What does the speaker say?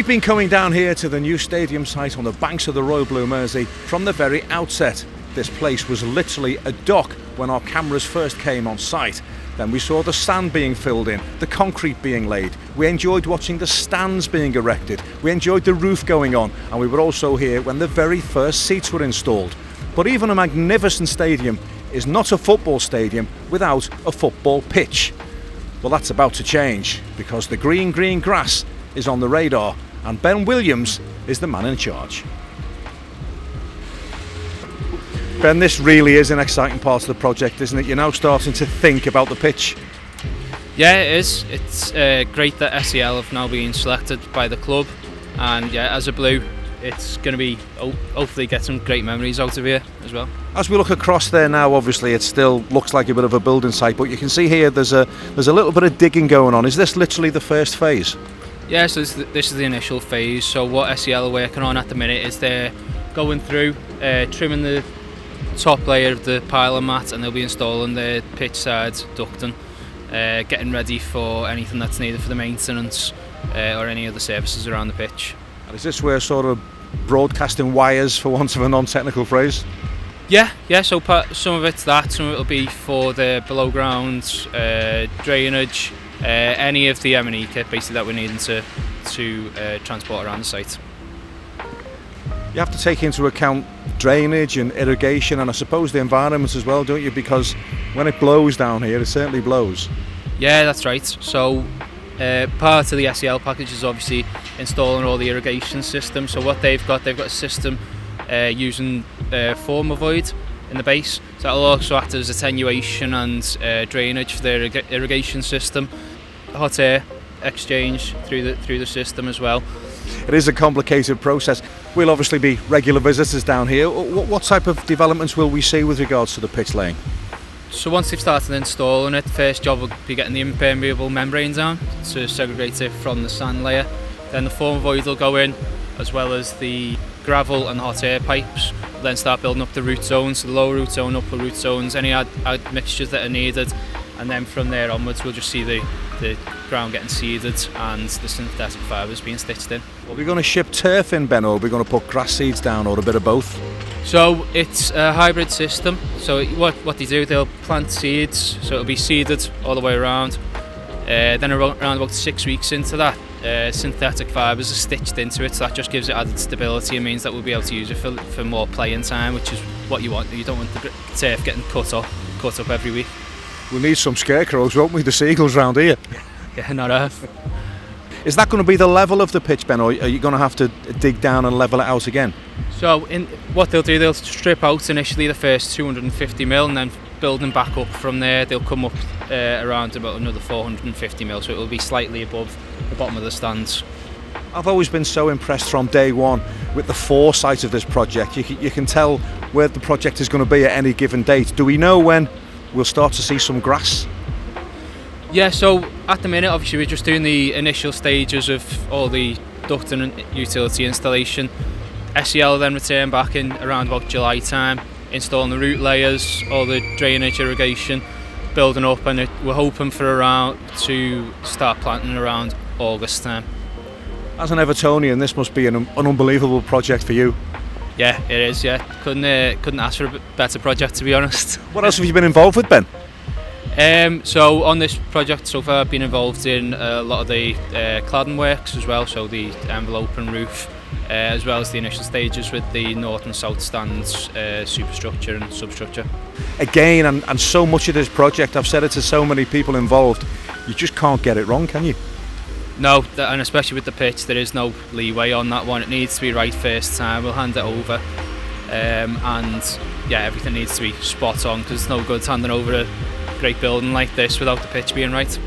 We've been coming down here to the new stadium site on the banks of the Royal Blue Mersey from the very outset. This place was literally a dock when our cameras first came on site. Then we saw the sand being filled in, the concrete being laid. We enjoyed watching the stands being erected. We enjoyed the roof going on, and we were also here when the very first seats were installed. But even a magnificent stadium is not a football stadium without a football pitch. Well, that's about to change because the green grass is on the radar and Ben Williams is the man in charge. Ben, this really is an exciting part of the project, isn't it? You're now starting to think about the pitch. Yeah, it is. It's great that SEL have now been selected by the club, and yeah, as a Blue, it's going to be hopefully get some great memories out of here as well. As we look across there now, obviously it still looks like a bit of a building site, but you can see here there's a little bit of digging going on. Is this literally the first phase? Yeah, so this is the initial phase. So what SEL are working on at the minute is they're going through trimming the top layer of the pylon mat, and they'll be installing the pitch side ducting, getting ready for anything that's needed for the maintenance or any other services around the pitch. And is this where sort of broadcasting wires, for want of a non-technical phrase? Yeah. So some of it's that, some of it will be for the below ground drainage, any of the M&E kit basically that we're needing to transport around the site. You have to take into account drainage and irrigation, and I suppose the environment as well, don't you? Because when it blows down here, it certainly blows. Yeah, that's right. So part of the SEL package is obviously installing all the irrigation systems. So what they've got a system using form avoid in the base. So that'll also act as attenuation and drainage for their irrigation system. Hot air exchange through the system as well. It is a complicated process. We'll obviously be regular visitors down here. What type of developments will we see with regards to the pitch laying? So once they've started installing it, the first job will be getting the impermeable membrane down to segregate it from the sand layer. Then the form void will go in, as well as the gravel and hot air pipes. We'll then start building up the root zones, so the lower root zone, upper root zones, any add mixtures that are needed. And then from there onwards we'll just see the ground getting seeded and the synthetic fibres being stitched in. Are we going to ship turf in, Ben, or are we going to put grass seeds down, or a bit of both? So it's a hybrid system. So what they do, they'll plant seeds, so it'll be seeded all the way around. Then around about 6 weeks into that, synthetic fibres are stitched into it, so that just gives it added stability and means that we'll be able to use it for more playing time, which is what you want. You don't want the turf getting cut up every week. We'll need some scarecrows, won't we, the seagulls round here? Yeah, not half. Is that going to be the level of the pitch, Ben, or are you going to have to dig down and level it out again? So what they'll do, they'll strip out initially the first 250 mil and then building back up from there. They'll come up around about another 450 mil, so it will be slightly above the bottom of the stands. I've always been so impressed from day one with the foresight of this project. You can tell where the project is going to be at any given date. Do we know when we'll start to see some grass? Yeah, so at the minute obviously we're just doing the initial stages of all the ducting and utility installation. SEL then return back in around about July time, installing the root layers, all the drainage, irrigation, building up, and we're hoping for around to start planting around August time. As an Evertonian, this must be an unbelievable project for you. Yeah, it is. Yeah, couldn't ask for a better project, to be honest. What else have you been involved with, Ben? So on this project so far, I've been involved in a lot of the cladding works as well, so the envelope and roof, as well as the initial stages with the north and south stands, superstructure and substructure. Again, and so much of this project, I've said it to so many people involved, you just can't get it wrong, can you? No, and especially with the pitch, there is no leeway on that one. It needs to be right first time. We'll hand it over, and yeah, everything needs to be spot on, because it's no good handing over a great building like this without the pitch being right.